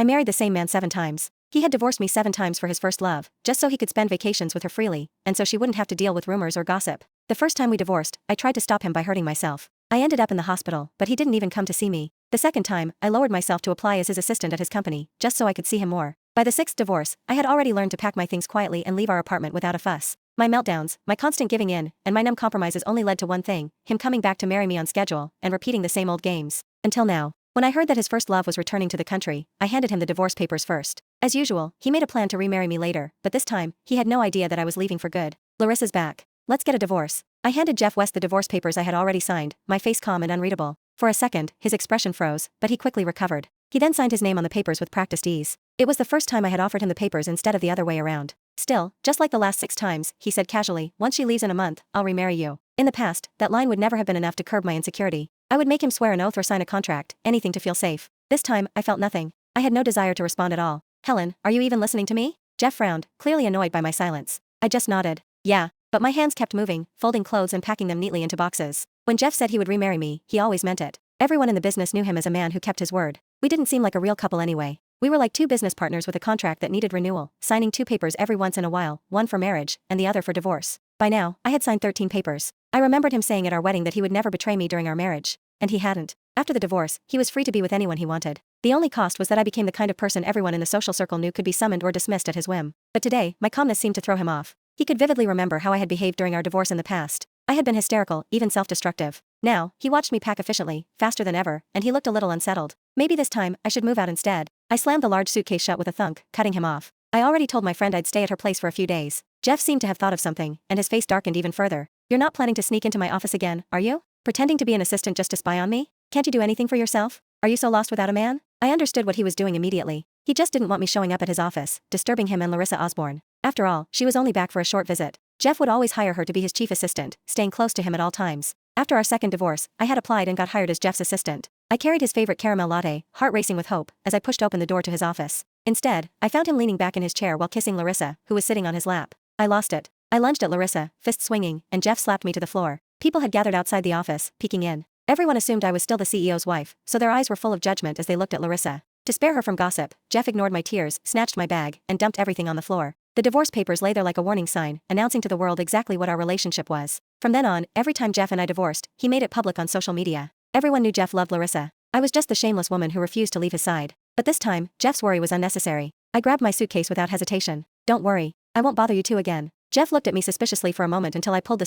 I married the same man 7 times. He had divorced me 7 times for his first love, just so he could spend vacations with her freely, and so she wouldn't have to deal with rumors or gossip. The first time we divorced, I tried to stop him by hurting myself. I ended up in the hospital, but he didn't even come to see me. The second time, I lowered myself to apply as his assistant at his company, just so I could see him more. By the 6th divorce, I had already learned to pack my things quietly and leave our apartment without a fuss. My meltdowns, my constant giving in, and my numb compromises only led to one thing: him coming back to marry me on schedule, and repeating the same old games. Until now. When I heard that his first love was returning to the country, I handed him the divorce papers first. As usual, he made a plan to remarry me later, but this time, he had no idea that I was leaving for good. Larissa's back. Let's get a divorce. I handed Jeff West the divorce papers I had already signed, my face calm and unreadable. For a second, his expression froze, but he quickly recovered. He then signed his name on the papers with practiced ease. It was the first time I had offered him the papers instead of the other way around. Still, just like the last 6 times, he said casually, "Once she leaves in a month, I'll remarry you." In the past, that line would never have been enough to curb my insecurity. I would make him swear an oath or sign a contract, anything to feel safe. This time, I felt nothing. I had no desire to respond at all. "Helen, are you even listening to me?" Jeff frowned, clearly annoyed by my silence. I just nodded. "Yeah." But my hands kept moving, folding clothes and packing them neatly into boxes. When Jeff said he would remarry me, he always meant it. Everyone in the business knew him as a man who kept his word. We didn't seem like a real couple anyway. We were like 2 business partners with a contract that needed renewal, signing 2 papers every once in a while, one for marriage, and the other for divorce. By now, I had signed 13 papers. I remembered him saying at our wedding that he would never betray me during our marriage. And he hadn't. After the divorce, he was free to be with anyone he wanted. The only cost was that I became the kind of person everyone in the social circle knew could be summoned or dismissed at his whim. But today, my calmness seemed to throw him off. He could vividly remember how I had behaved during our divorce in the past. I had been hysterical, even self-destructive. Now, he watched me pack efficiently, faster than ever, and he looked a little unsettled. Maybe this time, I should move out instead. I slammed the large suitcase shut with a thunk, cutting him off. I already told my friend I'd stay at her place for a few days. Jeff seemed to have thought of something, and his face darkened even further. "You're not planning to sneak into my office again, are you? Pretending to be an assistant just to spy on me? Can't you do anything for yourself? Are you so lost without a man?" I understood what he was doing immediately. He just didn't want me showing up at his office, disturbing him and Larissa Osborne. After all, she was only back for a short visit. Jeff would always hire her to be his chief assistant, staying close to him at all times. After our second divorce, I had applied and got hired as Jeff's assistant. I carried his favorite caramel latte, heart racing with hope, as I pushed open the door to his office. Instead, I found him leaning back in his chair while kissing Larissa, who was sitting on his lap. I lost it. I lunged at Larissa, fist swinging, and Jeff slapped me to the floor. People had gathered outside the office, peeking in. Everyone assumed I was still the CEO's wife, so their eyes were full of judgment as they looked at Larissa. To spare her from gossip, Jeff ignored my tears, snatched my bag, and dumped everything on the floor. The divorce papers lay there like a warning sign, announcing to the world exactly what our relationship was. From then on, every time Jeff and I divorced, he made it public on social media. Everyone knew Jeff loved Larissa. I was just the shameless woman who refused to leave his side. But this time, Jeff's worry was unnecessary. I grabbed my suitcase without hesitation. "Don't worry. I won't bother you two again." Jeff looked at me suspiciously for a moment until I pulled the